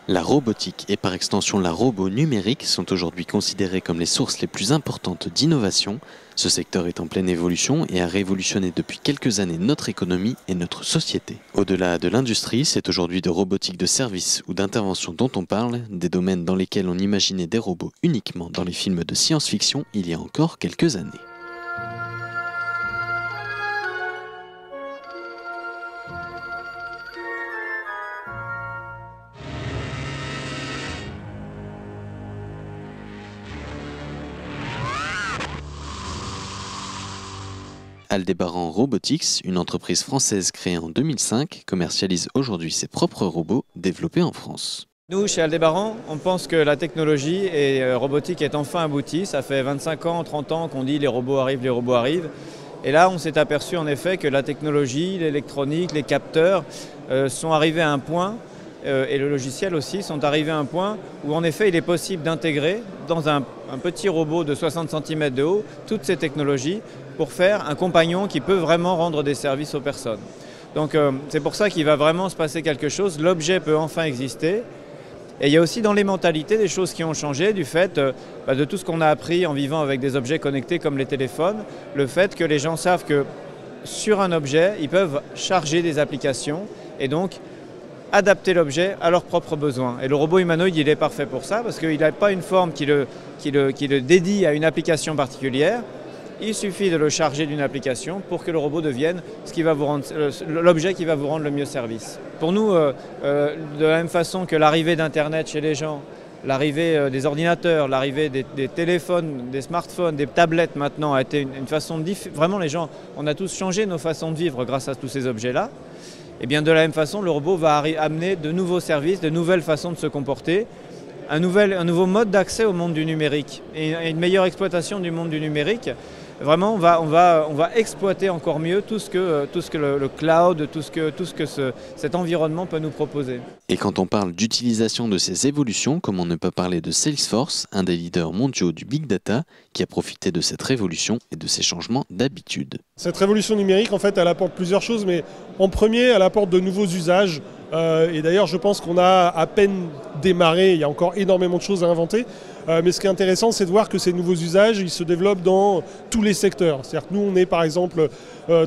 La robotique et par extension la robot numérique sont aujourd'hui considérés comme les sources les plus importantes d'innovation. Ce secteur est en pleine évolution et a révolutionné depuis quelques années notre économie et notre société. Au-delà de l'industrie, c'est aujourd'hui de robotique de service ou d'intervention dont on parle, des domaines dans lesquels on imaginait des robots uniquement dans les films de science-fiction il y a encore quelques années. Aldebaran Robotics, une entreprise française créée en 2005, commercialise aujourd'hui ses propres robots développés en France. Nous, chez Aldebaran, on pense que la technologie et robotique est enfin aboutie. Ça fait 25 ans, 30 ans qu'on dit les robots arrivent, les robots arrivent. Et là, on s'est aperçu en effet que la technologie, l'électronique, les capteurs sont arrivés à un point, et le logiciel aussi, sont arrivés à un point où en effet il est possible d'intégrer dans un petit robot de 60 cm de haut toutes ces technologies pour faire un compagnon qui peut vraiment rendre des services aux personnes. Donc c'est pour ça qu'il va vraiment se passer quelque chose. L'objet peut enfin exister. Et il y a aussi dans les mentalités des choses qui ont changé du fait de tout ce qu'on a appris en vivant avec des objets connectés comme les téléphones. Le fait que les gens savent que sur un objet, ils peuvent charger des applications et donc adapter l'objet à leurs propres besoins. Et le robot humanoïde, il est parfait pour ça parce qu'il n'a pas une forme qui le dédie à une application particulière. Il suffit de le charger d'une application pour que le robot devienne l'objet qui va vous rendre le mieux service. Pour nous, de la même façon que l'arrivée d'Internet chez les gens, l'arrivée des ordinateurs, l'arrivée des téléphones, des smartphones, des tablettes maintenant a été une façon de vraiment les gens, on a tous changé nos façons de vivre grâce à tous ces objets-là. Et bien de la même façon, le robot va amener de nouveaux services, de nouvelles façons de se comporter, un nouveau mode d'accès au monde du numérique et une meilleure exploitation du monde du numérique. Vraiment, on va exploiter encore mieux tout ce que le cloud, tout ce que cet environnement peut nous proposer. Et quand on parle d'utilisation de ces évolutions, comme on ne peut parler de Salesforce, un des leaders mondiaux du Big Data, qui a profité de cette révolution et de ces changements d'habitude. Cette révolution numérique, en fait, elle apporte plusieurs choses, mais en premier, elle apporte de nouveaux usages. Et d'ailleurs, je pense qu'on a à peine démarré, il y a encore énormément de choses à inventer. Mais ce qui est intéressant, c'est de voir que ces nouveaux usages, ils se développent dans tous les secteurs. C'est-à-dire que nous, on est par exemple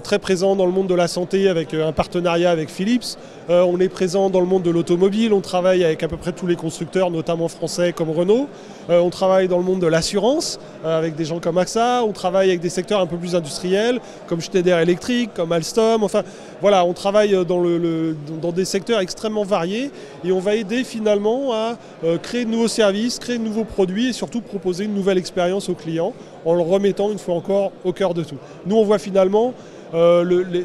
très présent dans le monde de la santé avec un partenariat avec Philips. On est présent dans le monde de l'automobile, on travaille avec à peu près tous les constructeurs, notamment français comme Renault. On travaille dans le monde de l'assurance avec des gens comme AXA. On travaille avec des secteurs un peu plus industriels comme Schneider Electric, comme Alstom. Enfin, voilà, on travaille dans des secteurs extrêmement variés et on va aider finalement à créer de nouveaux services, créer de nouveaux produits et surtout proposer une nouvelle expérience aux clients en le remettant une fois encore au cœur de tout. Nous, on voit finalement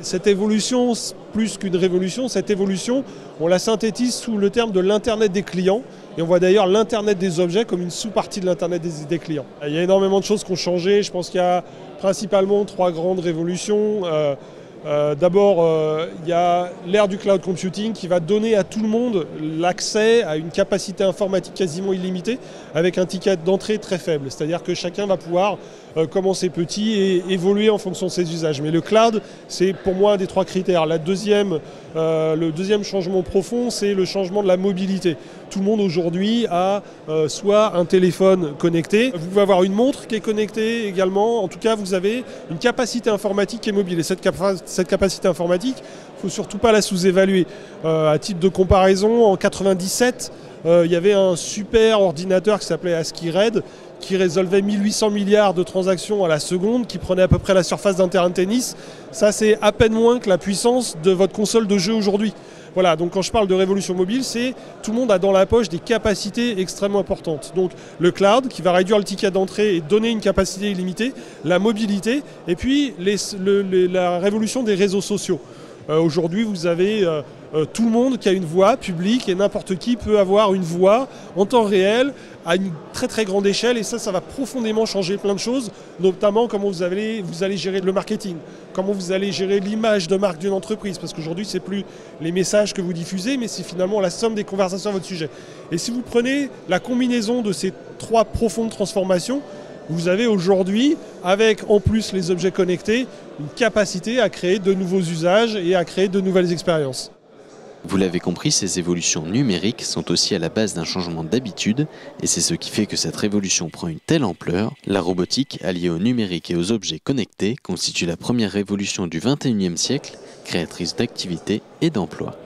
cette évolution, plus qu'une révolution, cette évolution, on la synthétise sous le terme de l'Internet des clients. Et on voit d'ailleurs l'Internet des objets comme une sous-partie de l'Internet des clients. Il y a énormément de choses qui ont changé. Je pense qu'il y a principalement 3 grandes révolutions. D'abord, il y a l'ère du cloud computing qui va donner à tout le monde l'accès à une capacité informatique quasiment illimitée avec un ticket d'entrée très faible. C'est-à-dire que chacun va pouvoir commencer petit et évoluer en fonction de ses usages. Mais le cloud, c'est pour moi un des 3 critères. Le deuxième changement profond, c'est le changement de la mobilité. Tout le monde aujourd'hui a soit un téléphone connecté, vous pouvez avoir une montre qui est connectée également. En tout cas, vous avez une capacité informatique qui est mobile. Et cette capacité informatique, il ne faut surtout pas la sous-évaluer. À titre de comparaison, en 1997, il y avait un super ordinateur qui s'appelait ASCII Red qui résolvait 1800 milliards de transactions à la seconde, qui prenait à peu près la surface d'un terrain de tennis. Ça, c'est à peine moins que la puissance de votre console de jeu aujourd'hui. Voilà, donc quand je parle de révolution mobile, c'est tout le monde a dans la poche des capacités extrêmement importantes. Donc le cloud qui va réduire le ticket d'entrée et donner une capacité illimitée, la mobilité, et puis la révolution des réseaux sociaux. Aujourd'hui, vous avez tout le monde qui a une voix publique et n'importe qui peut avoir une voix en temps réel à une très très grande échelle et ça va profondément changer plein de choses, notamment comment vous allez gérer le marketing, comment vous allez gérer l'image de marque d'une entreprise, parce qu'aujourd'hui c'est plus les messages que vous diffusez, mais c'est finalement la somme des conversations à votre sujet. Et si vous prenez la combinaison de ces 3 profondes transformations, vous avez aujourd'hui, avec en plus les objets connectés, une capacité à créer de nouveaux usages et à créer de nouvelles expériences. Vous l'avez compris, ces évolutions numériques sont aussi à la base d'un changement d'habitude et c'est ce qui fait que cette révolution prend une telle ampleur. La robotique, alliée au numérique et aux objets connectés, constitue la première révolution du XXIe siècle, créatrice d'activités et d'emplois.